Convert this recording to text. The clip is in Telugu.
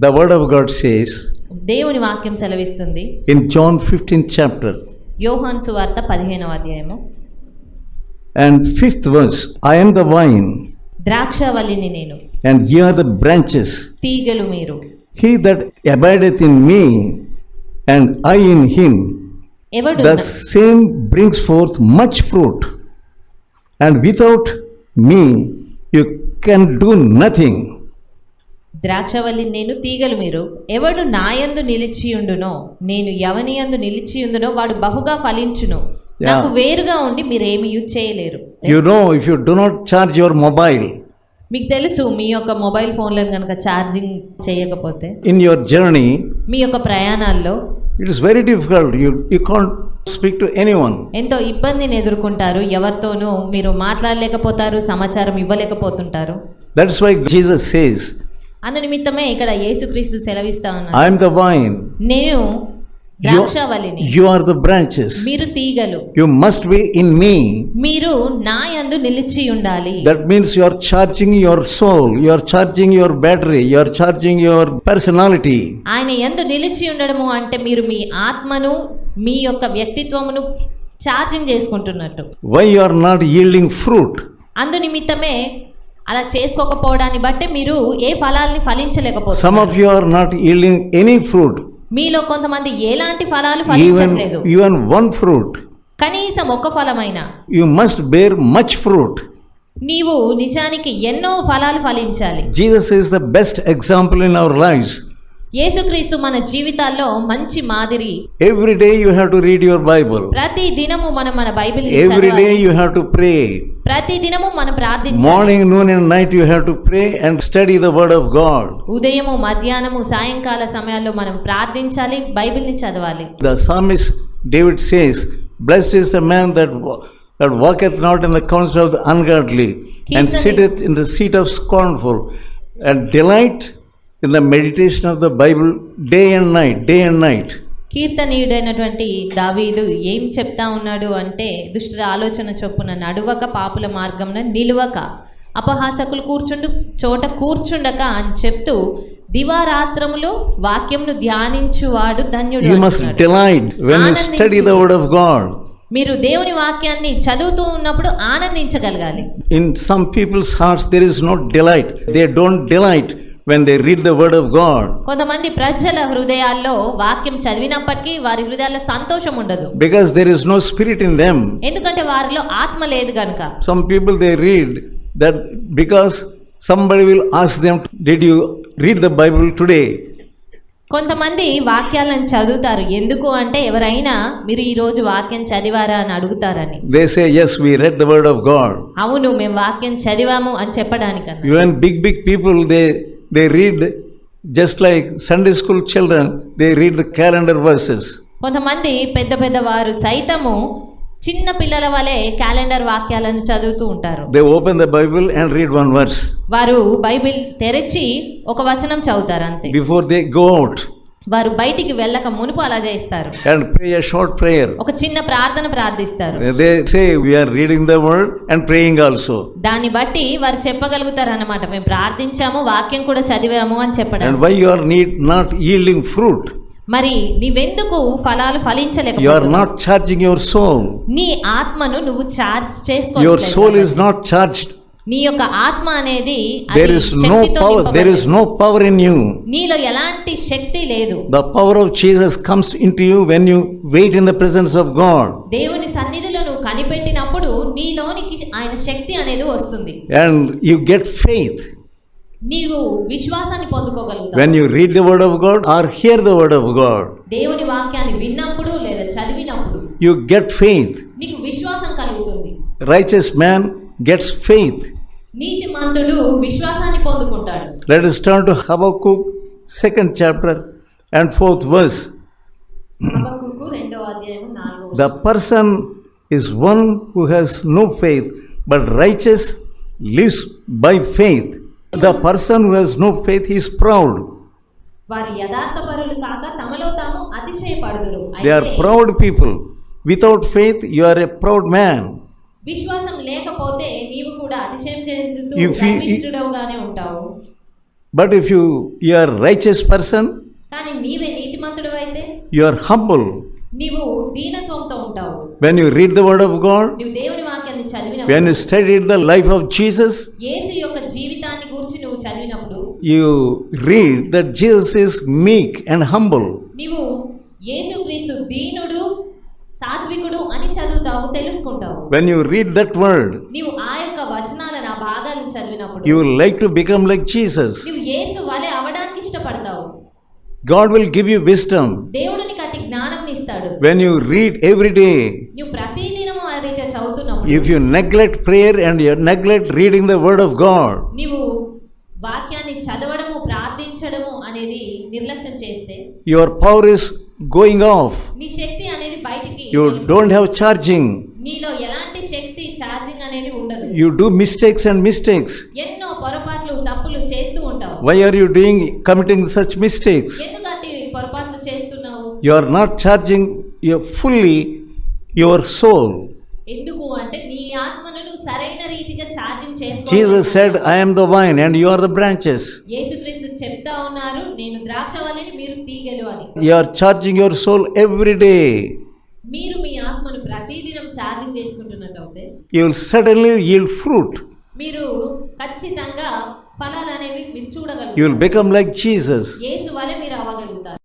The word of God says దేవుని వాక్యం సెలవిస్తుంది in John 15th chapter యోహాను సువార్త 15వ అధ్యాయము and 5th verse, I am the vine ద్రాక్షవల్లిని నేను and ye are the branches. తీగలు మీరు. He that abideth in me and I in him, ఎవడు the same brings forth much fruit. And without me you can do nothing. ద్రాక్షవల్లి నేను, తీగలు మీరు. ఎవడు నాయందు నిలిచియుండునో, నేను ఎవని యందు నిలిచియుండునో వాడు బహుగా ఫలించును. నాకు వేరుగా ఉండి మీరేమీ చేయలేరు. You know, if you do not charge your mobile, మీకు తెలుసు, మీ యొక్క మొబైల్ ఫోన్లను కనుక ఛార్జింగ్ చేయకపోతే in your journey, మీ యొక్క ప్రయాణాల్లో it is very difficult. You can't speak to anyone. ఎంతో ఇబ్బందిని ఎదుర్కొంటారు. ఎవరితోనూ మీరు మాట్లాడలేకపోతారు, సమాచారం ఇవ్వలేకపోతుంటారు. That's why Jesus says, అందు నిమిత్తమే ఇక్కడ యేసుక్రీస్తు సెలవిస్తా ఉన్నారు, I am the vine, నేను ద్రాక్షవల్లిని, you are the branches. మీరు తీగలు. You must be in me. మీరు నా యందు నిలిచి ఉండాలి. That means you are charging your soul, you are charging your battery, you are charging your personality. ఆయన యందు నిలిచి ఉండడము అంటే మీరు మీ ఆత్మను, మీ యొక్క వ్యక్తిత్వమును charging చేసుకుంటున్నట్టు. Why you are not yielding fruit? అందు నిమిత్తమే అలా చేసుకోకపోవడాన్ని బట్టి మీరు ఏ ఫలాల్ని ఫలించలేకపోతున్నారు. Some of you are not yielding any fruit. మీలో కొంతమంది ఎలాంటి ఫలాలు ఫలించట్లేదు. Even one fruit. కనీసం ఒక ఫలమైన. You must bear much fruit. నీవు నిజానికి ఎన్నో ఫలాలు ఫలించాలి. Jesus is the best example in our lives. యేసుక్రీస్తు మన జీవితాల్లో మంచి మాదిరి. Every day you have to read your Bible. ప్రతి దినము మనం మన Bible Every day you have to pray. ప్రతి దినము మనం ప్రార్థించాలి. Morning, noon and night you have to pray and study the word of God. ఉదయము, మధ్యాహ్నము, సాయంకాల సమయాల్లో మనం ప్రార్థించాలి, బైబిల్ని చదవాలి. The psalmist David says, blessed is the man that walketh not in the counsel of the ungodly, and sitteth in the seat of scornful, and delight in the meditation of the Bible day and night. కీర్తనీయుడైనటువంటి దావీదు ఏం చెప్తా ఉన్నాడు అంటే, దుష్టుల ఆలోచన చొప్పున నడువక, పాపుల మార్గమున నిలువక, అపహాసకులు కూర్చుండు చోట కూర్చుండక అని చెప్తూ దివారాత్రములు వాక్యమును ధ్యానించువాడు ధన్యుడు. You must delight when you study the word of God. మీరు దేవుని వాక్యాన్ని చదువుతూ ఉన్నప్పుడు ఆనందించగలగాలి. In some people's hearts there is no delight. They don't delight when they read the word of God. కొంతమంది ప్రజల హృదయాల్లో వాక్యం చదివినప్పటికీ వారి హృదయాల్లో సంతోషం ఉండదు. Because there is no spirit in them. ఎందుకంటే వారిలో ఆత్మ లేదు గనుక. Some people they read that because somebody will ask them, did you read the Bible today? కొంతమంది వాక్యాలను చదువుతారు. ఎందుకు అంటే ఎవరైనా మీరు ఈ రోజు వాక్యం చదివారా అని అడుగుతారని. They say, yes, we read the word of God. అవును, మేము వాక్యం చదివాము అని చెప్పడానికన్నా. Even big people they read just like Sunday school children, they read the calendar verses. కొంతమంది పెద్ద వారు సైతము చిన్న పిల్లల వలె క్యాలెండర్ వాక్యాలను చదువుతూ ఉంటారు. They open the Bible and read one verse. వారు బైబిల్ తెరిచి ఒక వచనం చదువుతారు అంతే. Before they go out, వారు బయటికి వెళ్ళక మునుపు అలా చేస్తారు. and pray a short prayer. ఒక చిన్న ప్రార్థన ప్రార్థిస్తారు. They say we are reading the word and praying also. దాన్ని బట్టి వారు చెప్పగలుగుతారు అన్నమాట, మేము ప్రార్థించాము, వాక్యం కూడా చదివాము అని చెప్పడం. And why you are not yielding fruit? మరి నీవెందుకు ఫలాలు ఫలించలేకపోతున్నావు? You are not charging your soul. నీ ఆత్మను నువ్వు ఛార్జ్ చేసుకోలేదు. Your soul is not charged. నీ యొక్క ఆత్మ అనేది There is no power in you. నీలో ఎలాంటి శక్తి లేదు. The power of Jesus comes into you when you wait in the presence of God. దేవుని సన్నిధిలో నువ్వు కనిపెట్టినప్పుడు నీలోనికి ఆయన శక్తి అనేది వస్తుంది. And you get faith. నీవు విశ్వాసాన్ని పొందుకోగలుగుతావు. When you read the word of God or hear the word of God, దేవుని వాక్యాన్ని విన్నప్పుడు లేదా చదివినప్పుడు you get faith. నీకు విశ్వాసం కలుగుతుంది. Righteous man gets faith. నీతిమంతుడు విశ్వాసాన్ని పొందుకుంటాడు. Let us turn to Habakkuk 2nd chapter and 4th verse. హబక్కూకు 2వ అధ్యాయం 4వ. The person is one who has no faith, but righteous lives by faith. The person who has no faith is proud. వారు యథార్థపరులు కాక తమలో తాము అతిశయపడుదురు. They are proud people. Without faith you are a proud man. విశ్వాసం లేకపోతే నీవు కూడా అతిశయం చెందుతూ If you- గర్విష్ఠుడవుగానే ఉంటావు. But if you are a righteous person, కానీ నీవే నీతిమంతుడు అయితే you are humble. నీవు దీనత్వంతో ఉంటావు. When you read the word of God, నువ్వు దేవుని వాక్యాన్ని చదివినప్పుడు, when you studied the life of Jesus, యేసు యొక్క జీవితాన్ని గురించి నువ్వు చదివినప్పుడు you read that Jesus is meek and humble. నీవు యేసుక్రీస్తు దీనుడు సాత్వికుడు అని చదువుతావు, తెలుసుకుంటావు. When you read that word, నీవు ఆ యొక్క వచనాలను ఆ భాగాలను చదివినప్పుడు you will like to become like Jesus. నీవు యేసు వలె అవడానికి ఇష్టపడతావు. God will give you wisdom. దేవుడు నీకు అట్టి జ్ఞానం ఇస్తాడు. When you read every day, నువ్వు ప్రతిదినము ఆ రీతిగా చదువుతున్నప్పుడు, if you neglect prayer and you neglect reading the word of God, నీవు వాక్యాన్ని చదవడము ప్రార్థించడము అనేది నిర్లక్ష్యం చేస్తే your power is going off. నీ శక్తి అనేది బయటికి, You don't have charging. నీలో ఎలాంటి శక్తి ఛార్జింగ్ అనేది ఉండదు. You do mistakes and mistakes. ఎన్నో పొరపాట్లు తప్పులు చేస్తూ ఉంటావు. Why are you committing such mistakes? ఎందుకంటే పొరపాట్లు చేస్తున్నావు? You are not charging fully your soul. ఎందుకు అంటే నీ ఆత్మను నువ్వు సరైన రీతిగా ఛార్జింగ్ చేసుకోవాలి. Jesus said, I am the vine and you are the branches. యేసుక్రీస్తు చెప్తా ఉన్నారు, నేను ద్రాక్షవల్లిని మీరు తీగెలు అని. You are charging your soul every day. మీరు మీ ఆత్మను ప్రతిదినం charging చేసుకుంటున్నట్లయితే You will suddenly yield fruit. మీరు ఖచ్చితంగా ఫలాలు అనేవి మీరు చూడగలుగుతారు. You will become like Jesus. యేసు వలె మీరు అవ్వగలుగుతారు.